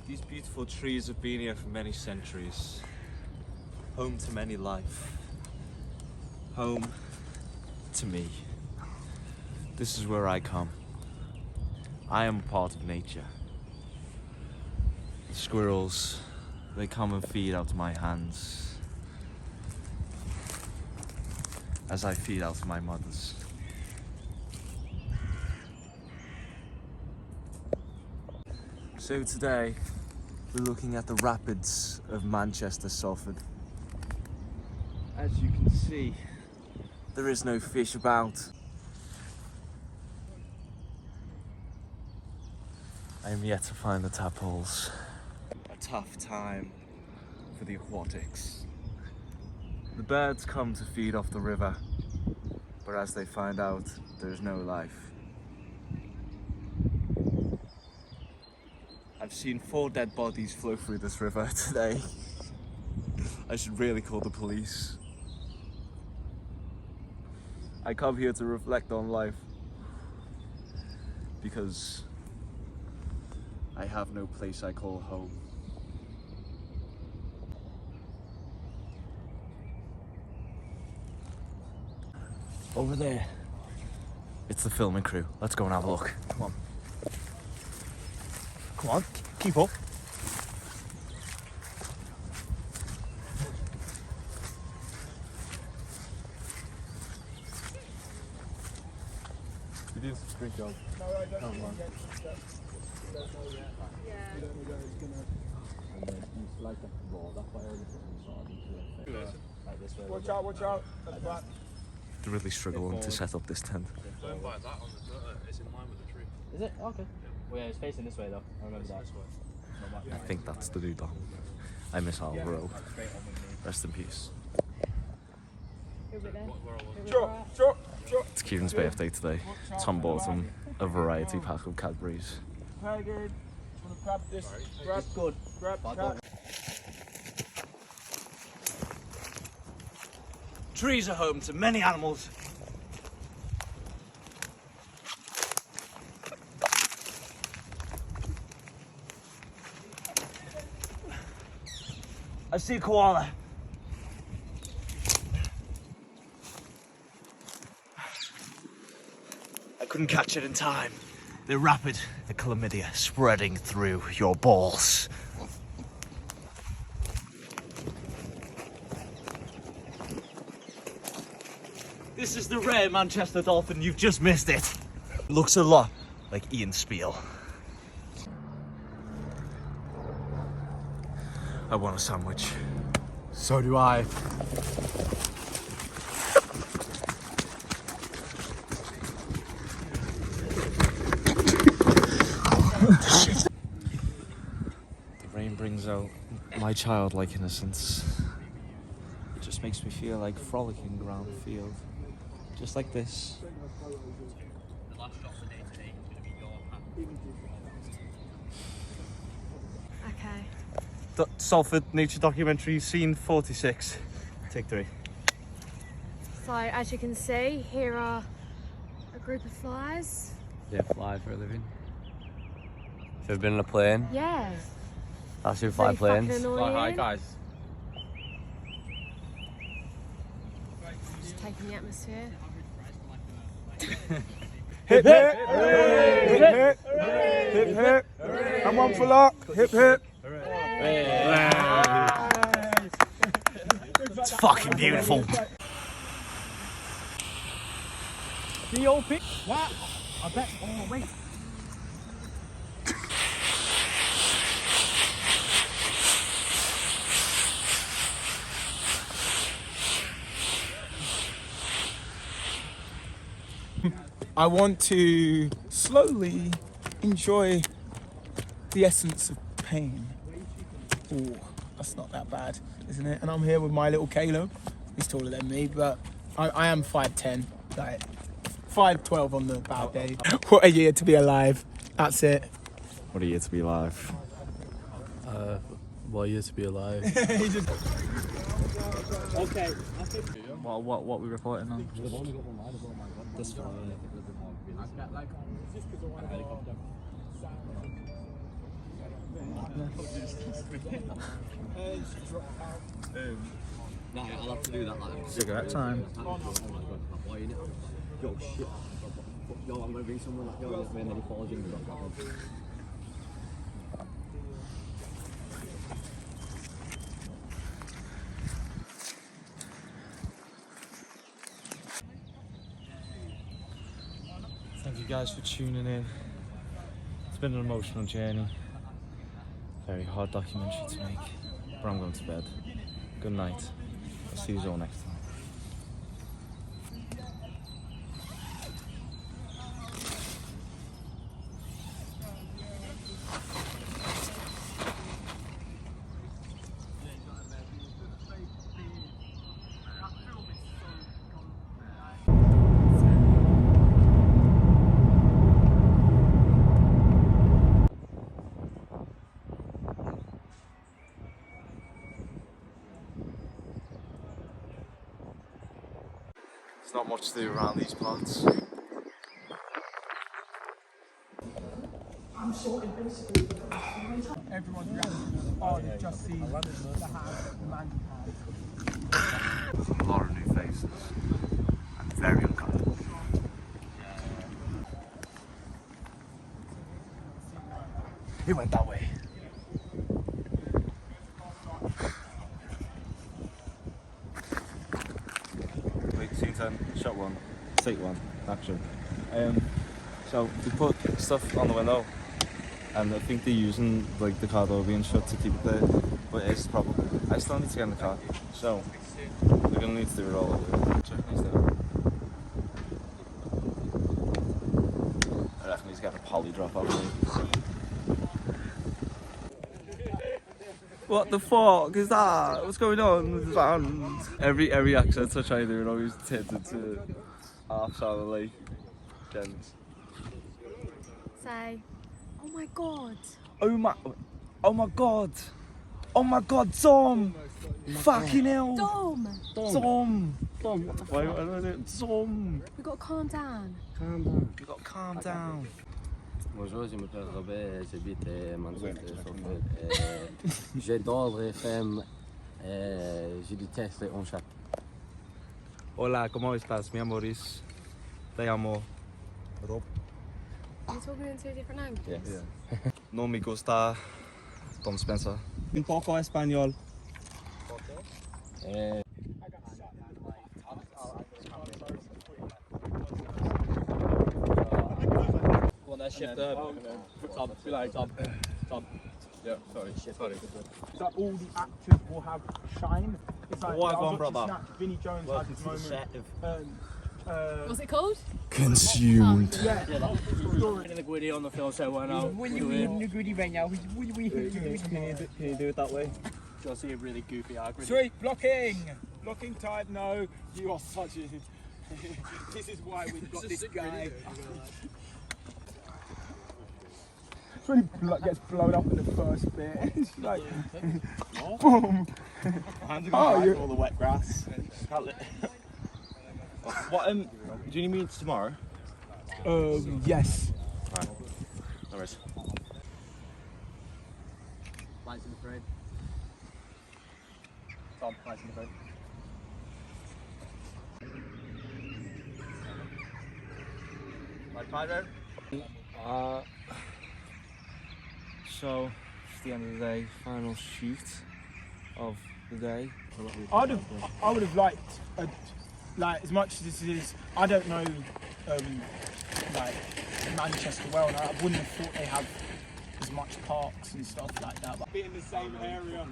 These beautiful trees have been here for many centuries. Home to many life. Home to me. This is where I come. I am a part of nature. The squirrels, they come and feed out of my hands as I feed out of my mother's. So today, we're looking at the rapids of Manchester, Salford. As you can see, there is no fish about. I am yet to find the tadpoles. A tough time for the aquatics. The birds come to feed off the river, but as they find out, there's no life. I've seen 4 dead bodies flow through this river today. I should really call the police. I come here to reflect on life because I have no place I call home. Over there, it's the filming crew. Let's go and have a look. Come on. Come on, keep up. You did such a great job. No, I don't know. Yeah. You don't know it's gonna. And then you like the ball, that's why I only put them like this way. Watch out, watch out. That's back. They're really struggling to set up this tent. Don't buy that on the it's in line with the tree. Is it? Okay. Well, yeah, it's facing this way though. I remember that. I think that's the dude. I miss Alvaro. Rest in peace. It's Kieran's birthday today. Tom bought him a variety pack of Cadbury's. Very good. Want to grab this? Grab. Good. Grab. Trees are home to many animals. I see a koala. I couldn't catch it in time. They're rapid. The chlamydia spreading through your balls. This is the rare Manchester dolphin. You've just missed it. Looks a lot like Ian Spiel. I want a sandwich. So do I. The rain brings out my childlike innocence. It just makes me feel like frolicking around the field. Just like this. The last shot for day today is going to be your Okay. Salford nature documentary, scene 46. Take 3. So as you can see, here are a group of flies. Yeah, fly for a living. Have you ever been on a plane? Yeah. That's who fly Really planes. fucking annoying. Hi guys. Just taking the atmosphere. Hip hip. Hip hip. Hip hip. And one for luck. Hip hip. It's fucking beautiful. The old pic. What? I bet. Oh wait. I want to slowly enjoy the essence of pain. Oh, that's not that bad, isn't it? And I'm here with my little Caleb. He's taller than me, but I am 5'10", like 5'12" on the bad day. What a year to be alive. That's it. What a year to be alive. What a year to be alive. Okay. What we reporting on? This far, Nah, I'll have to do that like Cigarette time. Yo, shit. Yo, I'm gonna bring someone like yo, and then he falls in the rock. Thank you guys for tuning in. It's been an emotional journey. Very hard documentary to make. But I'm going to bed. Good night. I'll see you all next time. There's not much to do around these parts. Everyone's reacting. Oh, they've just seen the house, the man has. A lot of new faces. And very uncomfortable. He went that way. Wait, scene 10, shot 1, take 1, action. So they put stuff on the window, and I think they're using like the car door being shut to keep it there, but it's a problem. I still need to get in the car, so we're gonna need to do it all over. Check these down. I reckon he's got a poly drop on me. What the fuck is that? What's going on with the band? Every accent I try to do, it always turns into half sound like Jen's. Say, oh my god. Oh my god! Oh my god, Tom! Fucking hell! Dom! Tom! What the fuck? Why do I do it? Tom! We gotta calm down. Calm down. You gotta calm down. Bonjour, je m'appelle Robert, j'habite à Manchester, Salford. J'adore les femmes, je déteste les chats. Hola, ¿cómo estás, mi amoris? Te amo. Rob. Are you talking in two different languages? Yes. No me gusta Don Spencer. Un poco español. Shift up. Tom, be like Tom. Yeah, sorry. It's like all the actors will have shine. It's like What I was one, watching brother? Snatch, Vinnie Jones had his moment. What's it called? Consumed. Yeah. In the Gwyddy on the film show went out. When you in the goodie right now, Can you do it that way? You'll see a really goofy eye. Sweet, blocking time. No, you are such a. This is why we've got this guy. It's when he gets blown up in the first bit. It's like, boom. Hands are Oh, going all the wet grass. What do you need me tomorrow? Yes. Right. No worries. Lights in the parade. Tom, lights in the parade. Like Pyro? So, it's the end of the day, final shoot of the day. I would have liked, like as much as this is, I don't know, like Manchester well, and I wouldn't have thought they have as much parks and stuff like that. But be in the same area.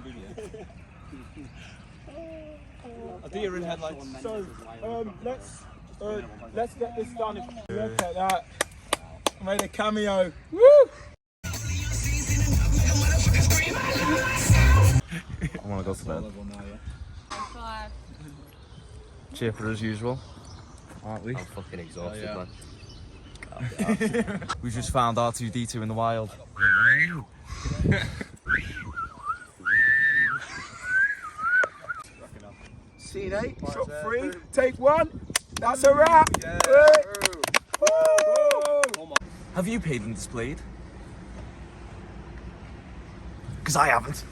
I think you're in headlights. So let's get this done. Look at that. I made a cameo. Woo! I want to go to bed. 5. Chipper as usual, aren't we? I'm fucking exhausted, man. We just found R2D2 in the wild. Scene 8, shot 3, take 1. That's a wrap. Yeah. Woo! Have you paid and displayed? Because I haven't.